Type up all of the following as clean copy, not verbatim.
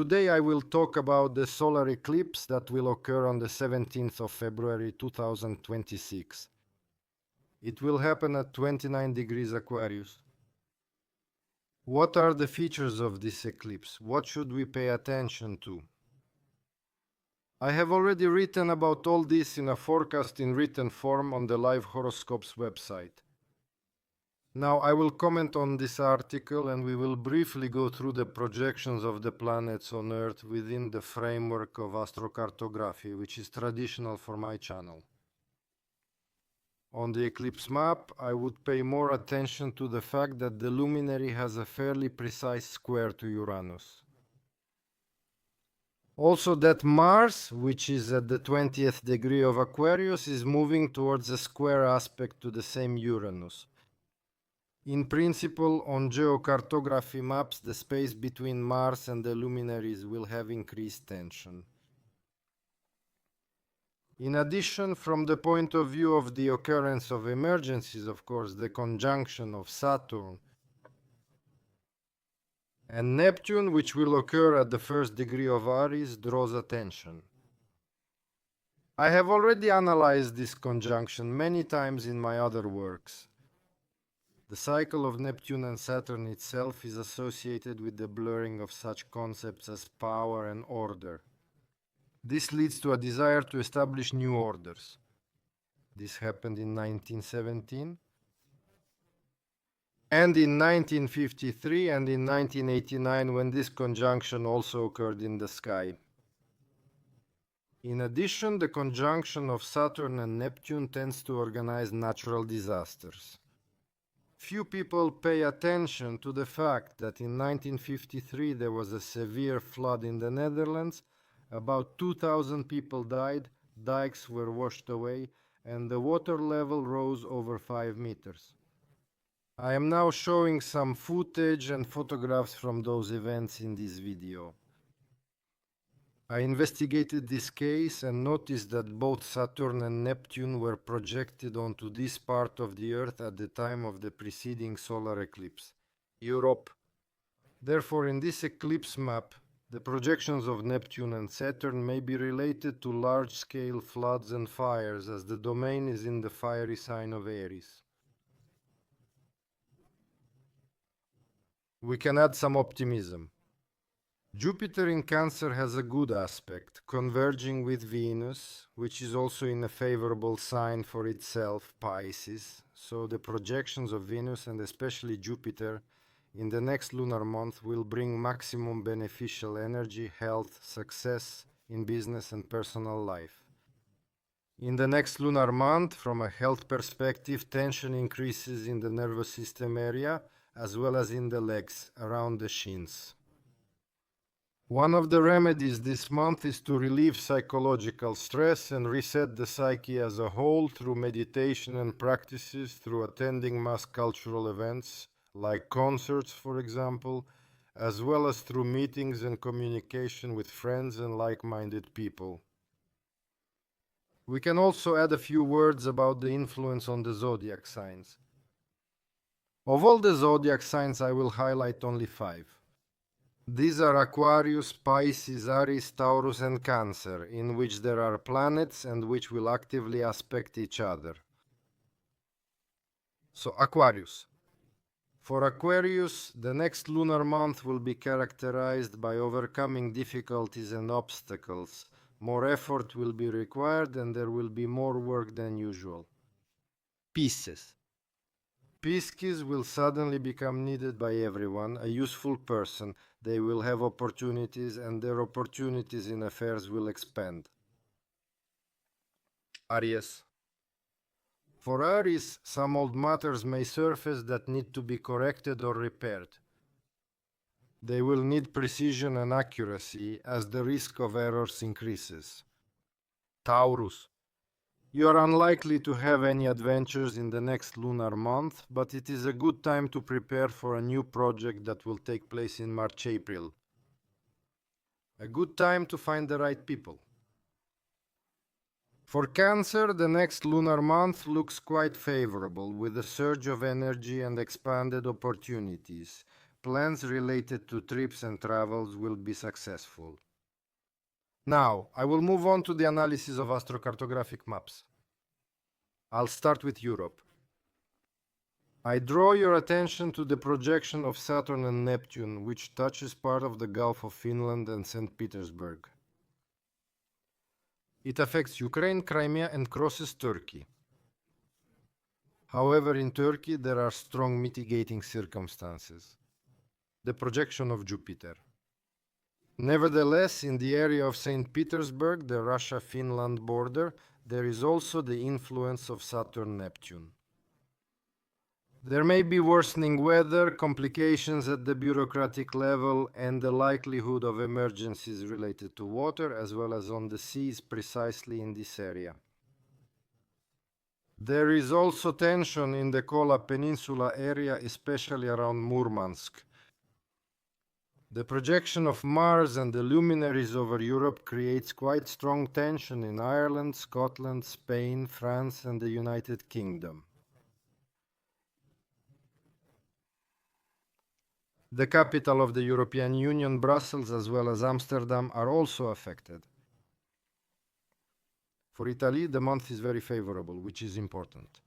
Today I will talk about the solar eclipse that will occur on the 17th of February 2026. It will happen at 29 degrees Aquarius. What are the features of this eclipse? What should we pay attention to? I have already written about all this in a forecast in written form on the Live Horoscopes website. Now I will comment on this article and we will briefly go through the projections of the planets on Earth within the framework of astrocartography, which is traditional for my channel. On the eclipse map, I would pay more attention to the fact that the luminary has a fairly precise square to Uranus. Also that Mars, which is at the 20th degree of Aquarius, is moving towards a square aspect to the same Uranus. In principle, on geocartography maps, the space between Mars and the luminaries will have increased tension. In addition, from the point of view of the occurrence of emergencies, of course, the conjunction of Saturn and Neptune, which will occur at the first degree of Aries, draws attention. I have already analyzed this conjunction many times in my other works. The cycle of Neptune and Saturn itself is associated with the blurring of such concepts as power and order. This leads to a desire to establish new orders. This happened in 1917, and in 1953 and in 1989, when this conjunction also occurred in the sky. In addition, the conjunction of Saturn and Neptune tends to organize natural disasters. Few people pay attention to the fact that in 1953 there was a severe flood in the Netherlands. About 2,000 people died, dikes were washed away, and the water level rose over 5 meters. I am now showing some footage and photographs from those events in this video. I investigated this case and noticed that both Saturn and Neptune were projected onto this part of the Earth at the time of the preceding solar eclipse, Europe. Therefore, in this eclipse map, the projections of Neptune and Saturn may be related to large-scale floods and fires, as the domain is in the fiery sign of Aries. We can add some optimism. Jupiter in Cancer has a good aspect, converging with Venus, which is also in a favorable sign for itself, Pisces, so the projections of Venus and especially Jupiter in the next lunar month will bring maximum beneficial energy, health, success in business and personal life. In the next lunar month, from a health perspective, tension increases in the nervous system area as well as in the legs, around the shins. One of the remedies this month is to relieve psychological stress and reset the psyche as a whole through meditation and practices, through attending mass cultural events, like concerts, for example, as well as through meetings and communication with friends and like-minded people. We can also add a few words about the influence on the zodiac signs. Of all the zodiac signs, I will highlight only 5. These are Aquarius, Pisces, Aries, Taurus and Cancer, in which there are planets and which will actively aspect each other. So Aquarius. For Aquarius, the next lunar month will be characterized by overcoming difficulties and obstacles. More effort will be required and there will be more work than usual. Pisces. Pisces will suddenly become needed by everyone, a useful person. They will have opportunities and their opportunities in affairs will expand. Aries. For Aries, some old matters may surface that need to be corrected or repaired. They will need precision and accuracy as the risk of errors increases. Taurus. You are unlikely to have any adventures in the next lunar month, but it is a good time to prepare for a new project that will take place in March-April. A good time to find the right people. For Cancer, the next lunar month looks quite favorable, with a surge of energy and expanded opportunities. plans related to trips and travels will be successful. Now, I will move on to the analysis of astrocartographic maps. I'll start with Europe. I draw your attention to the projection of Saturn and Neptune, which touches part of the Gulf of Finland and St. Petersburg. It affects Ukraine, Crimea, and crosses Turkey. However, in Turkey, there are strong mitigating circumstances. The projection of Jupiter. Nevertheless, in the area of St. Petersburg, the Russia-Finland border, there is also the influence of Saturn-Neptune. There may be worsening weather, complications at the bureaucratic level, and the likelihood of emergencies related to water, as well as on the seas precisely in this area. There is also tension in the Kola Peninsula area, especially around Murmansk. The projection of Mars and the luminaries over Europe creates quite strong tension in Ireland, Scotland, Spain, France, and the United Kingdom. The capital of the European Union, Brussels, as well as Amsterdam, are also affected. For Italy, the month is very favorable, which is important,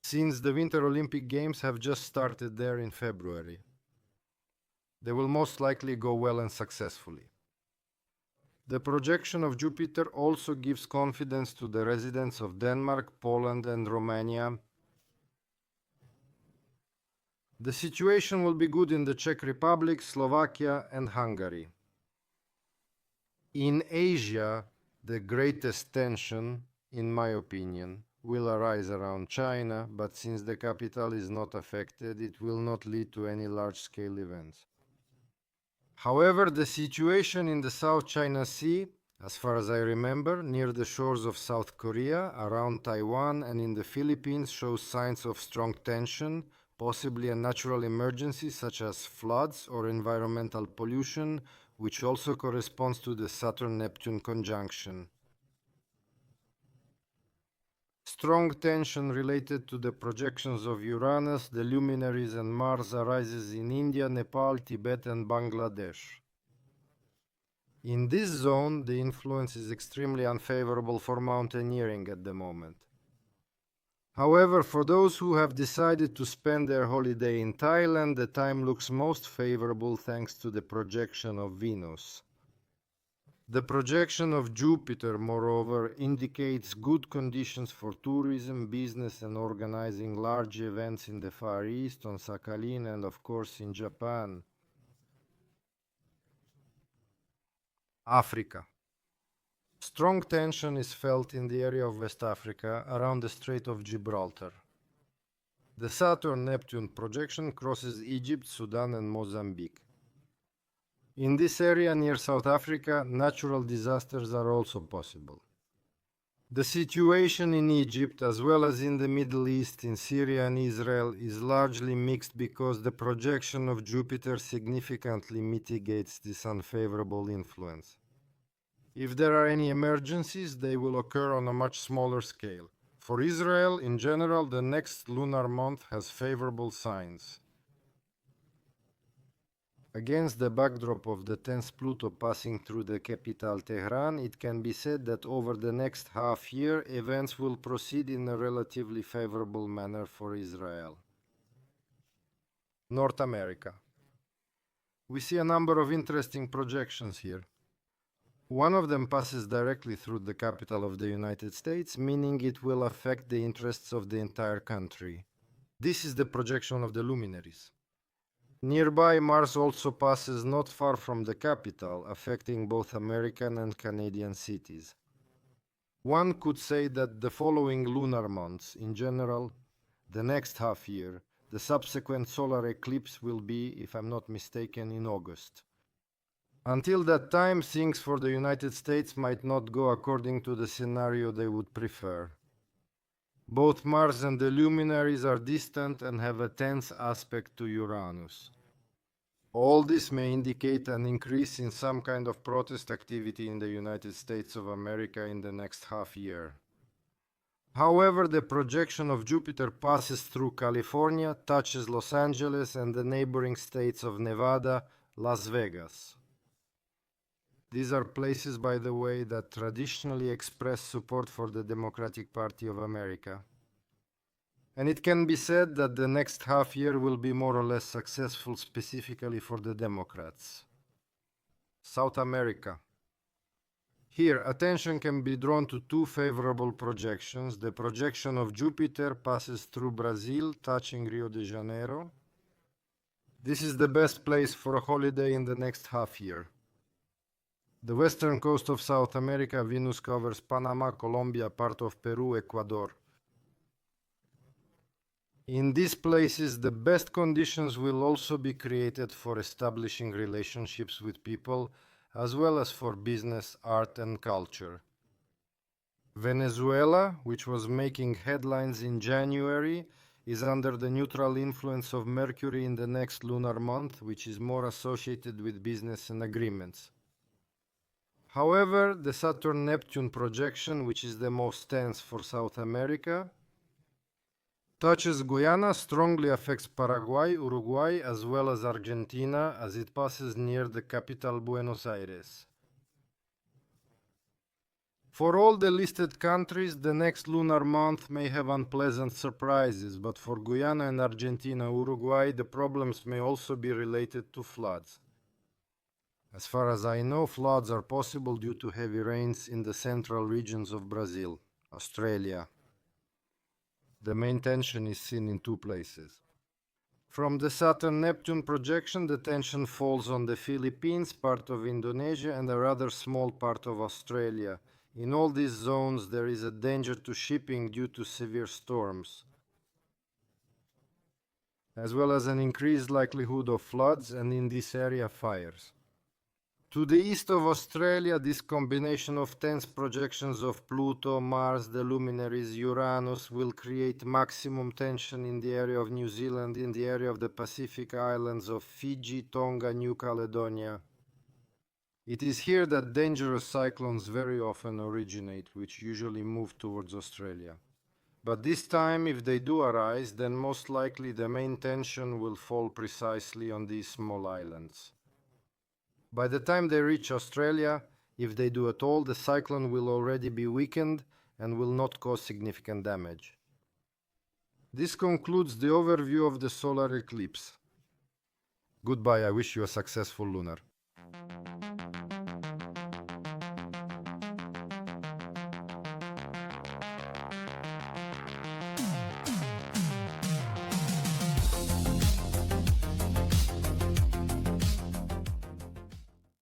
since the Winter Olympic Games have just started there in February. They will most likely go well and successfully. The projection of Jupiter also gives confidence to the residents of Denmark, Poland, and Romania. The situation will be good in the Czech Republic, Slovakia, and Hungary. In Asia, the greatest tension, in my opinion, will arise around China, but since the capital is not affected, it will not lead to any large-scale events. However, the situation in the South China Sea, as far as I remember, near the shores of South Korea, around Taiwan, and in the Philippines shows signs of strong tension, possibly a natural emergency such as floods or environmental pollution, which also corresponds to the Saturn-Neptune conjunction. Strong tension related to the projections of Uranus, the luminaries, and Mars arises in India, Nepal, Tibet, and Bangladesh. In this zone, the influence is extremely unfavorable for mountaineering at the moment. However, for those who have decided to spend their holiday in Thailand, the time looks most favorable thanks to the projection of Venus. The projection of Jupiter, moreover, indicates good conditions for tourism, business, and organizing large events in the Far East, on Sakhalin, and of course in Japan. Africa. Strong tension is felt in the area of West Africa, around the Strait of Gibraltar. The Saturn-Neptune projection crosses Egypt, Sudan, and Mozambique. In this area near South Africa, natural disasters are also possible. The situation in Egypt, as well as in the Middle East, in Syria and Israel, is largely mixed because the projection of Jupiter significantly mitigates this unfavorable influence. If there are any emergencies, they will occur on a much smaller scale. For Israel, in general, the next lunar month has favorable signs. Against the backdrop of the tense Pluto passing through the capital Tehran, it can be said that over the next half year, events will proceed in a relatively favorable manner for Israel. North America. We see a number of interesting projections here. One of them passes directly through the capital of the United States, meaning it will affect the interests of the entire country. This is the projection of the luminaries. Nearby, Mars also passes not far from the capital, affecting both American and Canadian cities. One could say that the following lunar months, in general, the next half year, the subsequent solar eclipse will be, if I'm not mistaken, in August. Until that time, things for the United States might not go according to the scenario they would prefer. Both Mars and the luminaries are distant and have a tense aspect to Uranus. All this may indicate an increase in some kind of protest activity in the United States of America in the next half year. However, the projection of Jupiter passes through California, touches Los Angeles and the neighboring states of Nevada, Las Vegas. These are places, by the way, that traditionally express support for the Democratic Party of America. And it can be said that the next half year will be more or less successful specifically for the Democrats. South America. Here, attention can be drawn to two favorable projections. The projection of Jupiter passes through Brazil, touching Rio de Janeiro. This is the best place for a holiday in the next half year. The western coast of South America, Venus covers Panama, Colombia, part of Peru, Ecuador. In these places, the best conditions will also be created for establishing relationships with people, as well as for business, art, and culture. Venezuela, which was making headlines in January, is under the neutral influence of Mercury in the next lunar month, which is more associated with business and agreements. However, the Saturn-Neptune projection, which is the most tense for South America, touches Guyana, strongly affects Paraguay, Uruguay, as well as Argentina, as it passes near the capital Buenos Aires. For all the listed countries, the next lunar month may have unpleasant surprises, but for Guyana and Argentina, Uruguay, the problems may also be related to floods. As far as I know, floods are possible due to heavy rains in the central regions of Brazil, Australia. The main tension is seen in two places. From the Saturn-Neptune projection, the tension falls on the Philippines, part of Indonesia, and a rather small part of Australia. In all these zones, there is a danger to shipping due to severe storms, as well as an increased likelihood of floods and in this area fires. To the east of Australia, this combination of tense projections of Pluto, Mars, the luminaries, Uranus will create maximum tension in the area of New Zealand, in the area of the Pacific islands of Fiji, Tonga, New Caledonia. It is here that dangerous cyclones very often originate, which usually move towards Australia. But this time, if they do arise, then most likely the main tension will fall precisely on these small islands. By the time they reach Australia, if they do at all, the cyclone will already be weakened and will not cause significant damage. This concludes the overview of the solar eclipse. Goodbye, I wish you a successful lunar.